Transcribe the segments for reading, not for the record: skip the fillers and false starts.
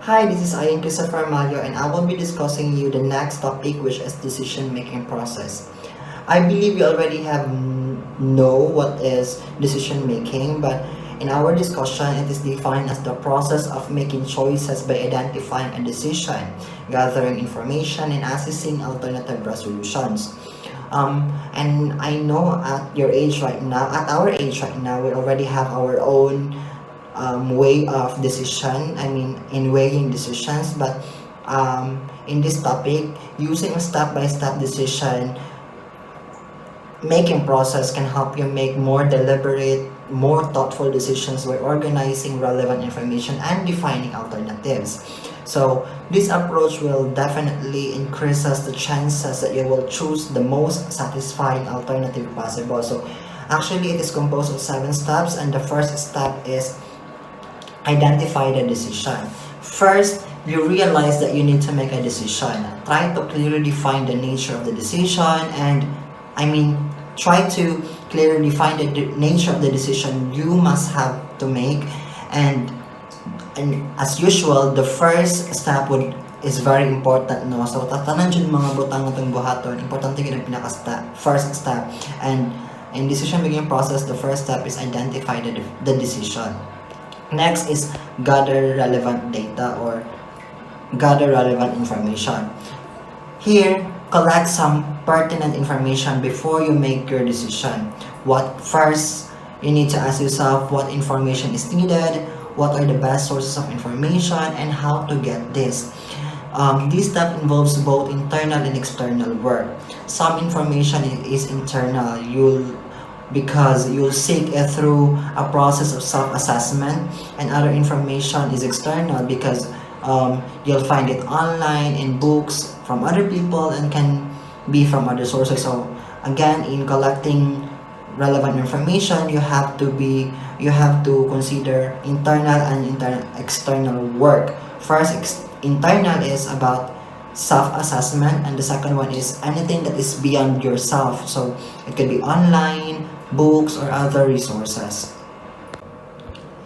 Hi, this is Ian Christopher Malio and I will be discussing you the next topic, which is decision-making process. I believe you already know what is decision-making, but in our discussion, it is defined as the process of making choices by identifying a decision, gathering information, and assessing alternative resolutions. And I know at our age right now, we already have our own way of decision, in weighing decisions, but in this topic, using a step-by-step decision making process can help you make more deliberate, more thoughtful decisions by organizing relevant information and defining alternatives. So this approach will definitely increases the chances that you will choose the most satisfying alternative possible. So actually it is composed of 7 steps, and the first step is identify the decision. First, you realize that you need to make a decision. Try to clearly define the nature of the decision and try to clearly define the nature of the decision you must have to make, and as usual, the first step is very important, no? So tatanan jud mga butang itong buhaton, importante gyud ang pinaka step, first step. And in decision making process, the first step is identify the decision. Next is gather relevant data or gather relevant information. Here, collect some pertinent information before you make your decision. First, you need to ask yourself what information is needed, what are the best sources of information, and how to get this. This step involves both internal and external work. Some information is internal, because you'll seek it through a process of self-assessment, and other information is external because you'll find it online in books from other people and can be from other sources. So again, in collecting relevant information, you have to consider internal and external work. First, internal is about self-assessment, and the second one is anything that is beyond yourself. So it could be online, books, or other resources.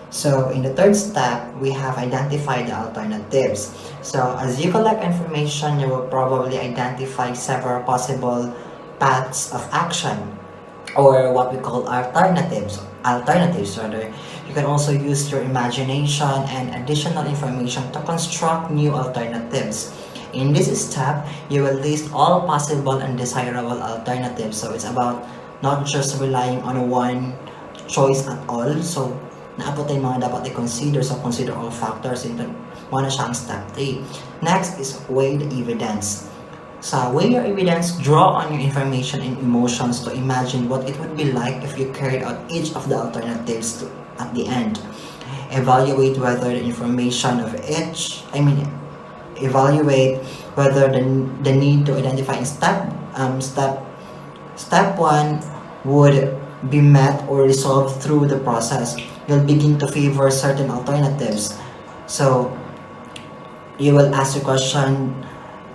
So in the third step, we have identified the alternatives. So as you collect information, you will probably identify several possible paths of action, or what we call alternatives. You can also use your imagination and additional information to construct new alternatives. In this step, you will list all possible and desirable alternatives. So it's about not just relying on one choice at all. So naabot tayo mga dapat i-consider. So consider all factors. Muna siya ang step 3. Next is weigh the evidence. So weigh your evidence, draw on your information and emotions to imagine what it would be like if you carried out each of the alternatives at the end. Evaluate whether the information of evaluate whether the need to identify in step 1 would be met or resolved through the process. You'll begin to favor certain alternatives. So you will ask the question,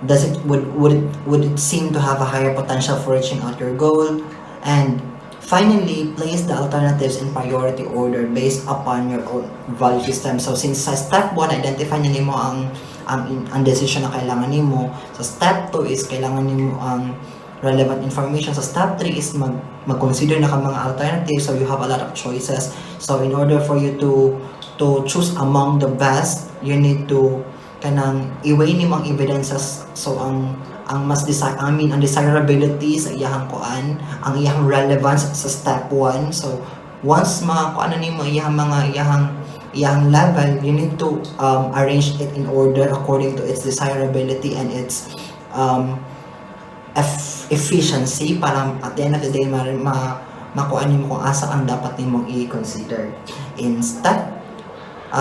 would it seem to have a higher potential for reaching out your goal? And finally, place the alternatives in priority order based upon your own value system. So since sa step 1, identify na nimo ang decision na kailangan nimo. So step 2 is kailangan nimo ang relevant information. So step 3 is mag-consider na ka mga alternatives, so you have a lot of choices. So in order for you to choose among the best, you need to kanang i-weigh nimo ang evidences. So ang desirability sa iyahang kuan, ang iyahang relevance sa step 1. So once makuan na nimo iyahang level, you need to arrange it in order according to its desirability and its efficiency, para at the end of the day makuha nimo kung asa ang dapat nimong i-consider. In step 5,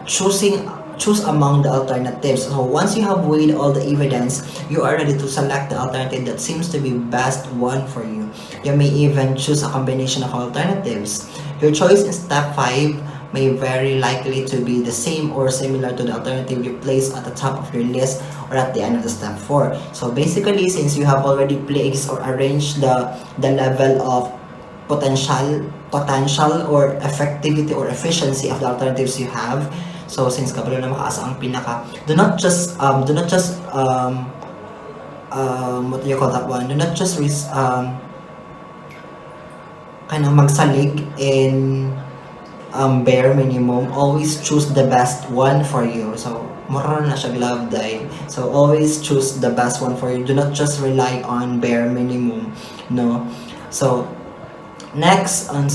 choose among the alternatives. So once you have weighed all the evidence, you are ready to select the alternative that seems to be best one for you. You may even choose a combination of alternatives. Your choice in step 5 may very likely to be the same or similar to the alternative you place at the top of your list or at the end of the step 4. So basically, since you have already placed or arranged the level of potential or effectivity or efficiency of the alternatives you have. So since kabalo na makaasa ang pinaka, do not just what do you call that one? Do not just kind of magsalig in bare minimum. Always choose the best one for you. So mura na siya glove die. So always choose the best one for you. Do not just rely on bare minimum. No. So next on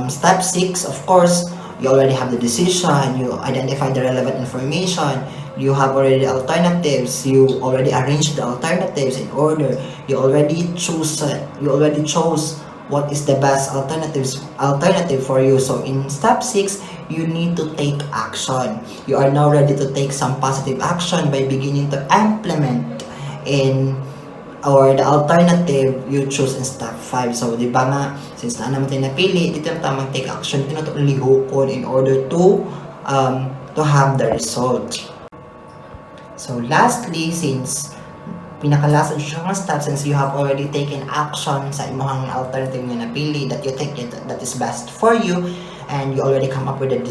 step 6, of course, you already have the decision, you identify the relevant information, you have already the alternatives, you already arranged the alternatives in order, you already chose what is the best alternative for you. So in step 6, you need to take action. You are now ready to take some positive action by beginning to implement in or the alternative you choose in step 5. So, di ba nga, since na naman tayo napili, dito yung tamang take action, ito na ito lihukon in order to have the result. So, lastly, since pinaka-last siya nga step, since you have already taken action sa imong alternative nga napili that you think that is best for you, and you already come up with you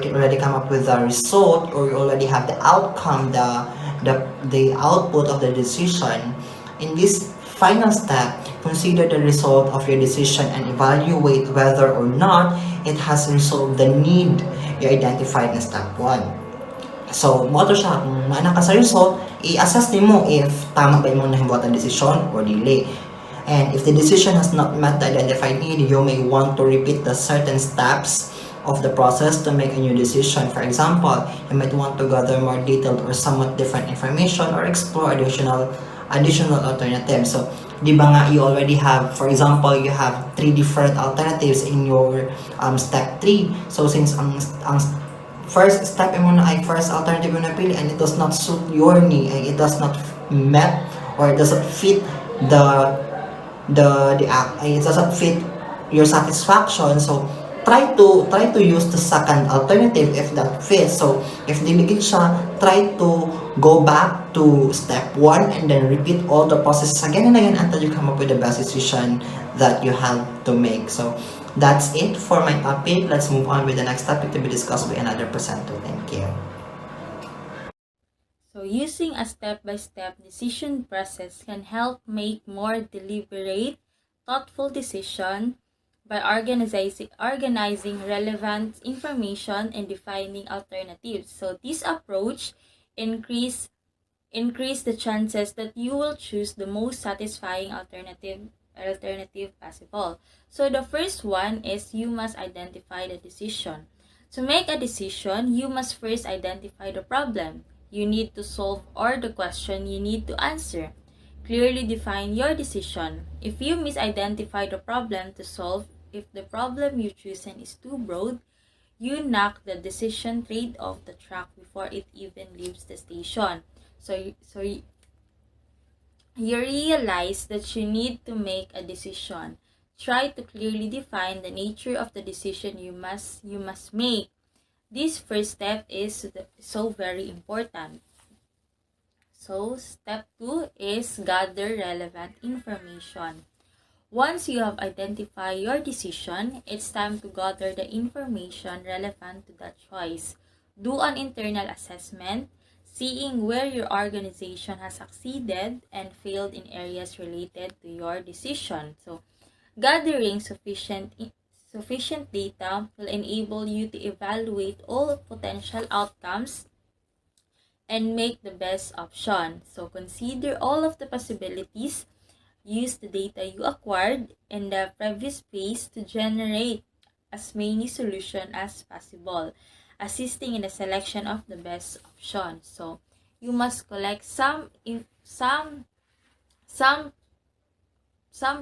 already come up with the result, or you already have the outcome, the output of the decision. In this final step, consider the result of your decision and evaluate whether or not it has resolved the need you identified in step 1. So, mo to siya, kung naana ka sa result, i-assess nimo if tama ba imong nahimuatan decision or dili. And if the decision has not met the identified need, you may want to repeat the certain steps of the process to make a new decision. For example, you might want to gather more detailed or somewhat different information or explore additional alternatives. So, di ba nga, you already have, for example, you have 3 different alternatives in your step 3. So, since ang first step mo na ay first alternative mo na pili and it does not suit your need, and it does not met or it doesn't fit it doesn't fit your satisfaction. So, try to use the second alternative if that fits. So, if diligid siya, try to go back to step 1 and then repeat all the processes again and again until you come up with the best decision that you have to make. So, that's it for my topic. Let's move on with the next topic to be discussed by another presenter. Thank you. So, using a step-by-step decision process can help make more deliberate, thoughtful decision by organizing relevant information and defining alternatives. So, this approach increase the chances that you will choose the most satisfying alternative possible. So the first one is you must identify the decision. To make a decision, you must first identify the problem you need to solve or the question you need to answer. Clearly define your decision. If you misidentify the problem to solve, if the problem you chosen is too broad, you knock the decision trade off the track before it even leaves the station. So you realize that you need to make a decision. Try to clearly define the nature of the decision you must make. This first step is so very important. So step 2 is gather relevant information. Once you have identified your decision, it's time to gather the information relevant to that choice. Do an internal assessment, seeing where your organization has succeeded and failed in areas related to your decision. So, gathering sufficient data will enable you to evaluate all potential outcomes and make the best option. So, consider all of the possibilities. Use the data you acquired in the previous phase to generate as many solutions as possible, assisting in the selection of the best option. So, you must collect some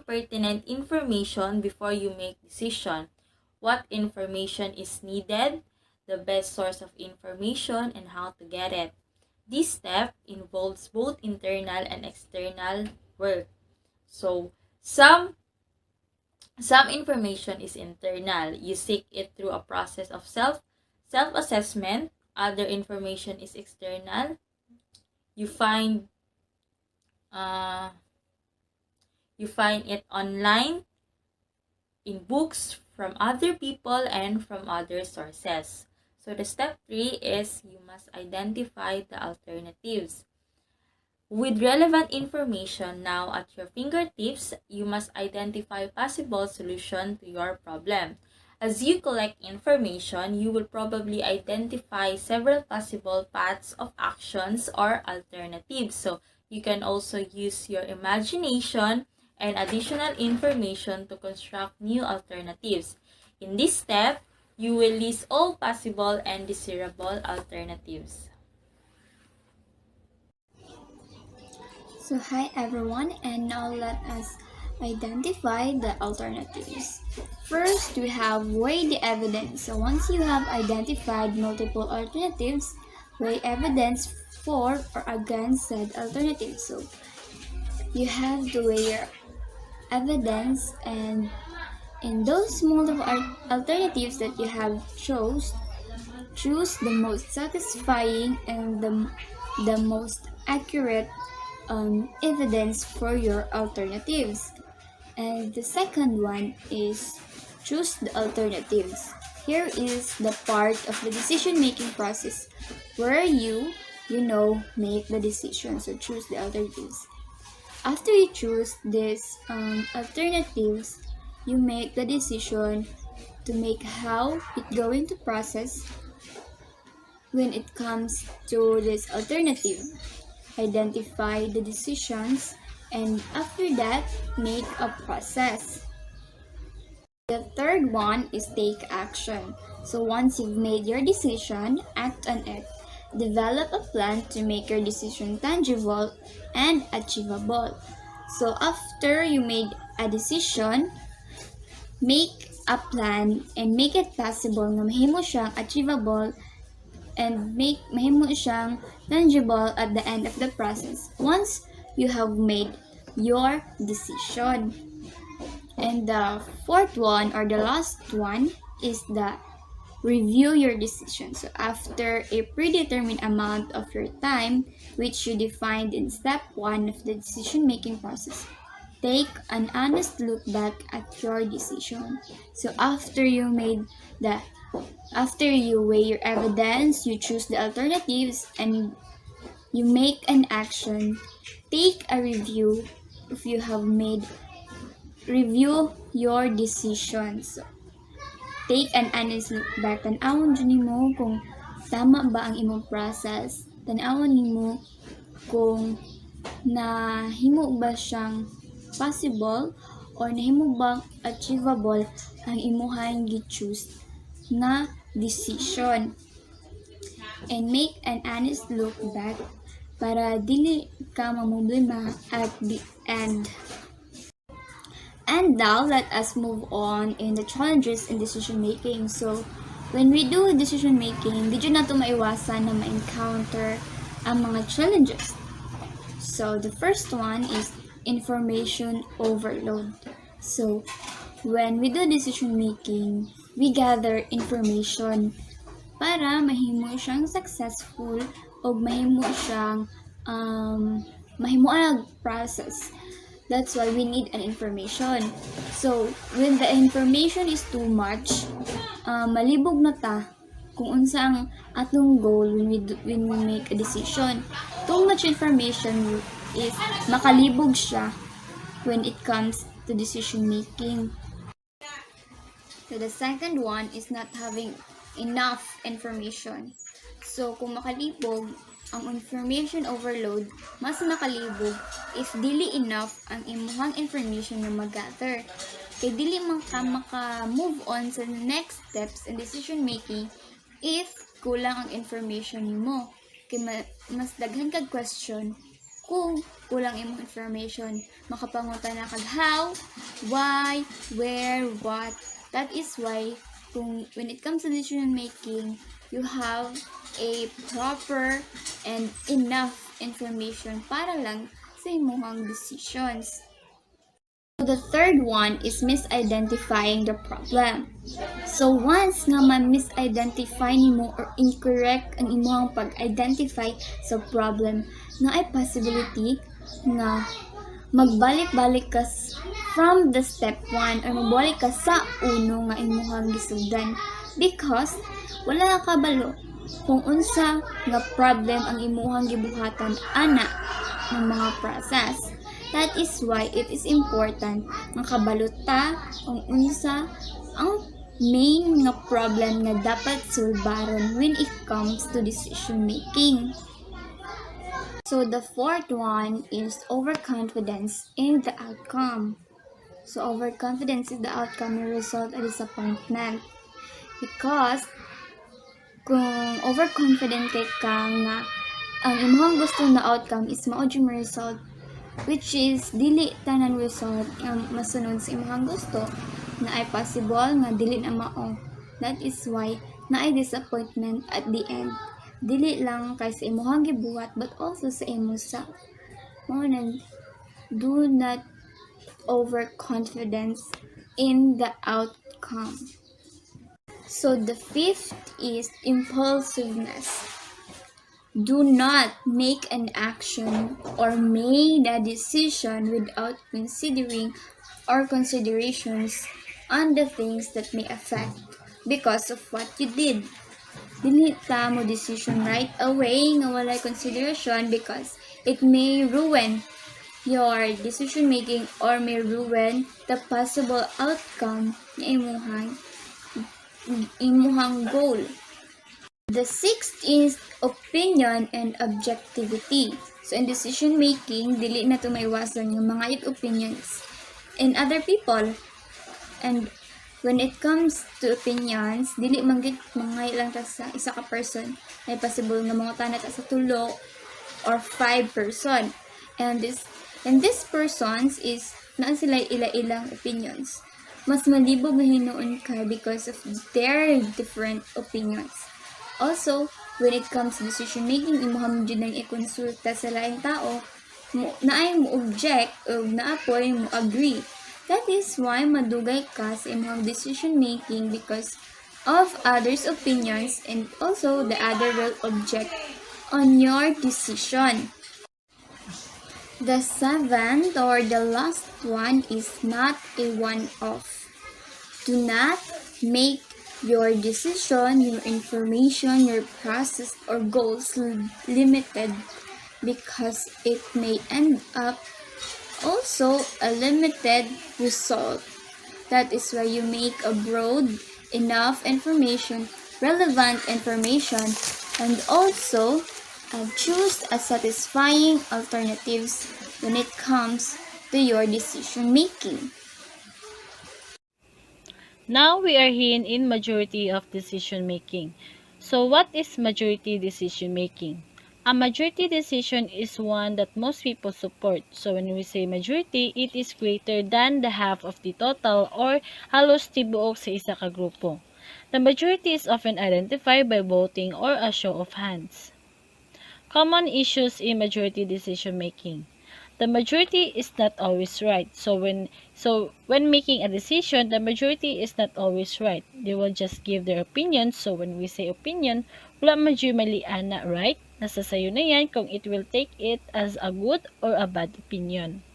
pertinent information before you make decision. What information is needed, the best source of information, and how to get it. This step involves both internal and external work. So, some information is internal. You seek it through a process of self-assessment. Other information is external. You find You find it online, in books, from other people, and from other sources. So the step 3 is you must identify the alternatives. With relevant information now at your fingertips, you must identify possible solution to your problem. As you collect information, you will probably identify several possible paths of actions or alternatives. So you can also use your imagination and additional information to construct new alternatives. In this step, you will list all possible and desirable alternatives. So hi everyone, and now let us identify the alternatives. First, we have weigh the evidence. So once you have identified multiple alternatives, weigh evidence for or against said alternative. So you have to weigh your evidence, and in those multiple alternatives that you have choose the most satisfying and the most accurate evidence for your alternatives. And the second one is choose the alternatives. Here is the part of the decision making process where you make the decision. So choose the alternatives. After you choose these alternatives, you make the decision to make how it going to process when it comes to this alternative. Identify the decisions, and after that, make a process. The third one is take action. So once you've made your decision, act on it. Develop a plan to make your decision tangible and achievable. So after you made a decision, make a plan and make it possible na mahimo siyang achievable and make mahimo siyang tangible at the end of the process once you have made your decision. And the fourth one or the last one is the review your decision. So after a predetermined amount of your time, which you defined in step 1 of the decision making process, take an honest look back at your decision. So after you weigh your evidence, you choose the alternatives, and you make an action, take a review if you have review your decisions. Take an honest look back. Tan-awon dyan nimo kung tama ba ang imong process. Tan-awon nimo kung nahimo ba siyang possible or nahimo bang achievable ang imuhang gi-choose na decision. And make an honest look back para dili ka mamblema at the end. And now let us move on in the challenges in decision making. So when we do decision making, di na to maiwasan na ma-encounter ang mga challenges. So the first one is information overload. So when we do decision making, we gather information para mahimo siyang successful o mahimo siyang mahimo process. That's why we need an information. So when the information is too much, malibog na ta kung unsa ang atong goal when we make a decision. Too much information is makalibog siya when it comes to decision making. So the second one is not having enough information. So kung makalibog ang information overload, mas makalibog if dili enough ang imuhang information na mag-gather. Kay dili man ka maka-move on sa next steps in decision making if kulang ang information nimo. Kay mas daghan kag question kung kulang imong information. Makapangutan na kag how, why, where, what. That is why when it comes to decision making, you have a proper and enough information para lang sa imong decisions. So the third one is misidentifying the problem. So once nga ma-misidentify nimo or incorrect ang imong pag-identify sa problem, na ay possibility nga magbalik-balik ka from the step 1 or magbalik ka sa uno nga imuhang gisugdan because wala ka balo kung unsa nga problem ang imuhang gibuhatan ana ng mga process. That is why it is important nga kabaluta kung unsa ang main nga problem nga dapat sulbaron when it comes to decision making. So the fourth one is overconfidence in the outcome. So overconfidence in the outcome may result in disappointment because kung overconfident kay ka nga ang imong gusto na outcome is mao jud result, which is dili tanan result ang masunod sa imong gusto na ay possible nga dili na mao. That is why na ay disappointment at the end, dili lang kay sa imong gibuhat but also sa imo self. Do not overconfidence in the outcome. So the fifth is impulsiveness. Do not make an action or make a decision without considering or considerations on the things that may affect because of what you did. Dili ta mo decision right away nga walay consideration because it may ruin your decision making or may ruin the possible outcome na imuhang goal. The sixth is opinion and objectivity. So in decision making, dili na to maiwasan yung mga opinions in other people. And when it comes to opinions, dili man gid mangay lang ta sa isa ka person. May possible nga mga tanat sa tulo or 5 person. And these persons is na sila ila-ilang opinions. Mas malibog na hinuon ka because of their different opinions. Also, when it comes to decision making, imuham jud nang ikonsulta sa laing tao, naay mo object o naapoy mo agree. That is why madugay ka sa imong decision making because of others' opinions and also the other will object on your decision. The seventh or the last one is not a one-off. Do not make your decision, your information, your process or goals limited because it may end up also a limited result. That is why you make a broad enough information, relevant information, and also choose a satisfying alternatives when it comes to your decision making. Now we are here in majority of decision making. So what is majority decision making? A majority decision is one that most people support. So when we say majority, it is greater than the half of the total or halos tibuok sa isa ka grupo. The majority is often identified by voting or a show of hands. Common issues in majority decision making. The majority is not always right. So when making a decision, the majority is not always right. They will just give their opinion. So when we say opinion, wala majority ana right. Nasa sayo na yan kung it will take it as a good or a bad opinion.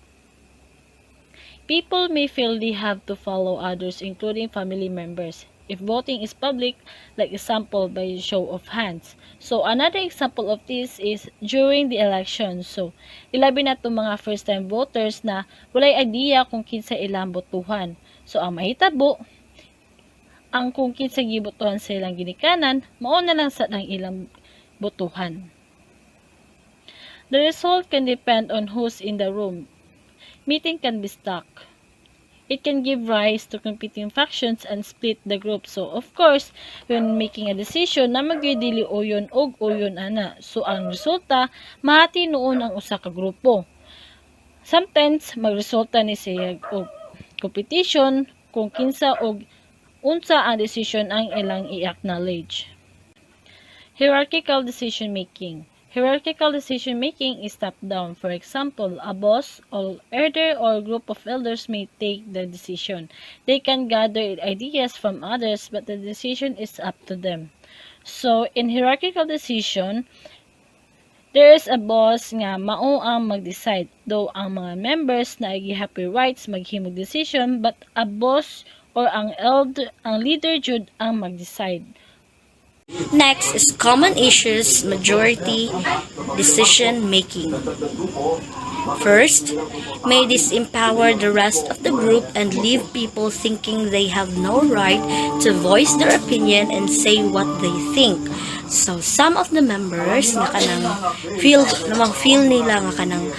People may feel they have to follow others, including family members. If voting is public, like example by show of hands. So another example of this is during the election. So ilabi na itong mga first time voters na walay idea kung kinsa ilang botohan. So ang mahitabo, ang kung kinsa gibotohan sa ilang ginikanan, mao na lang sa ng ilang botohan. The result can depend on who's in the room. Meeting can be stuck. It can give rise to competing factions and split the group. So, of course, when making a decision na magdili oyon og oyon ana. So, ang resulta, mahati noon ang usa ka grupo. Sometimes, magresulta ni siya og competition kung kinsa og unsa ang decision ang ilang i-acknowledge. Hierarchical decision making. Hierarchical decision making is top-down. For example, a boss or elder or group of elders may take the decision. They can gather ideas from others, but the decision is up to them. So, in hierarchical decision, There is a boss nga mao ang mag-decide, though ang mga members na happy rights maghimog decision, but a boss or ang leader jud ang mag-decide. Next is common issues majority decision making. First, may this empower the rest of the group and leave people thinking they have no right to voice their opinion and say what they think. So, some of the members na kanang feel nila nga kanang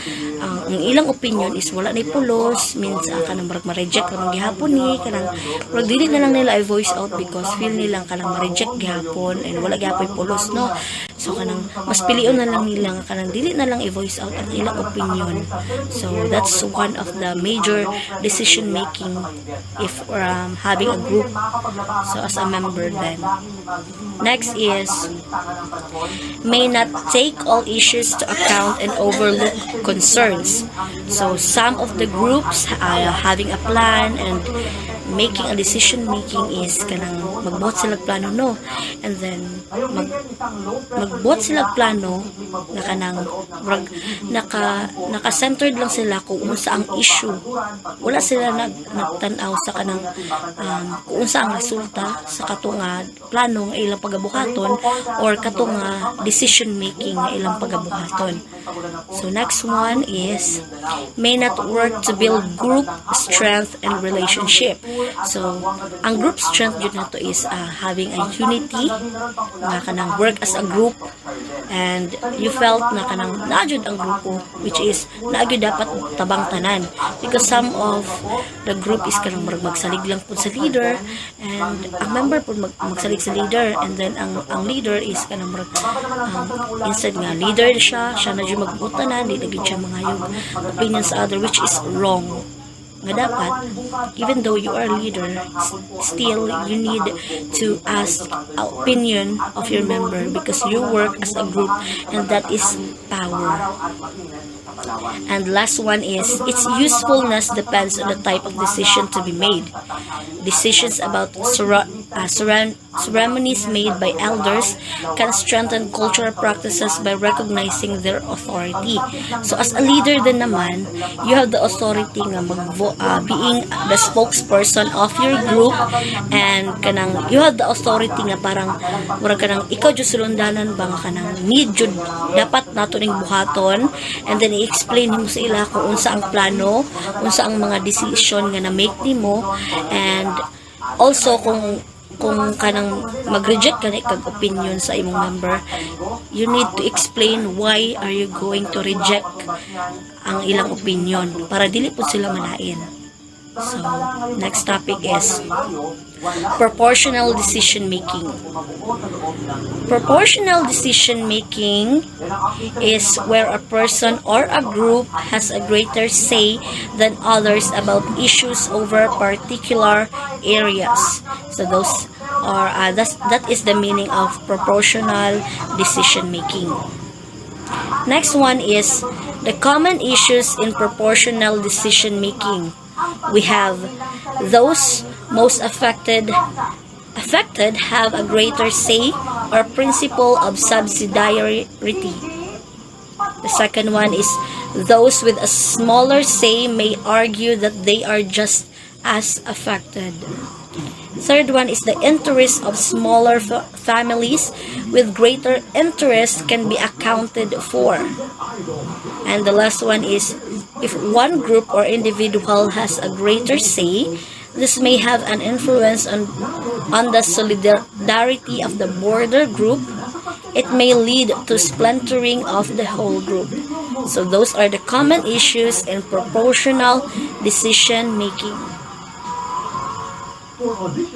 ang ilang opinion is wala na pulos, means kanang marag ma-reject kanang gihapon ni, kanang marag dili na lang nila i-voice out because feel nila kanang ma-reject gihapon and wala gihapon pulos, no? So, kanang mas pilion na lang nila nga kanang dili na lang i-voice out ang ilang opinion. So, that's one of the major decision making if having a group. So, as a member then. Next is may not take all issues to account and overlook concerns. So some of the groups having a plan and making a decision making is kanang magbuhat sila plano, no, and then magbuhat sila plano na kanang naka-centered lang sila kung unsa ang issue. Wala sila nagtanaw sa kanang kung unsa ang resulta sa katunga plano nga ilang pagabuhaton or katunga decision making nga ilang pagabuhaton. So next one is may not work to build group strength and relationship. So ang group strength yun na to is having a unity nga kanang work as a group, and you felt na kanang naajud ang grupo, which is naagyo dapat tabang tanan because some of the group is kanang magsalig lang po sa leader and ang member po magsalig sa leader, and then ang leader is kanang instead nga leader siya na dyan magputanan, di na siya mangayog opinion sa other, which is wrong. Nga dapat, even though you are a leader, still you need to ask opinion of your member because you work as a group and that is power. And last one is its usefulness depends on the type of decision to be made. Decisions about ceremonies made by elders can strengthen cultural practices by recognizing their authority. So as a leader din naman, you have the authority nga being the spokesperson of your group, and kanang you have the authority nga parang murag kanang ikaw jud sulundanan ba nga kanang need jud dapat nato ning buhaton, and then i-explain nimo sa ila kung unsa ang plano, unsa ang mga decision nga na-make nimo, and also kung kanang mag-reject ka kag opinion sa imong member, you need to explain why are you going to reject ang ilang opinion para dili po sila manain. So, next topic is proportional decision making. Proportional decision making is where a person or a group has a greater say than others about issues over particular areas. So those are that is the meaning of proportional decision making. Next one is the common issues in proportional decision making. We have those most affected have a greater say or principle of subsidiarity. The second one is those with a smaller say may argue that they are just as affected. Third one is the interest of smaller families with greater interest can be accounted for. And the last one is if one group or individual has a greater say, this may have an influence on the solidarity of the broader group. It may lead to splintering of the whole group. So those are the common issues in proportional decision making.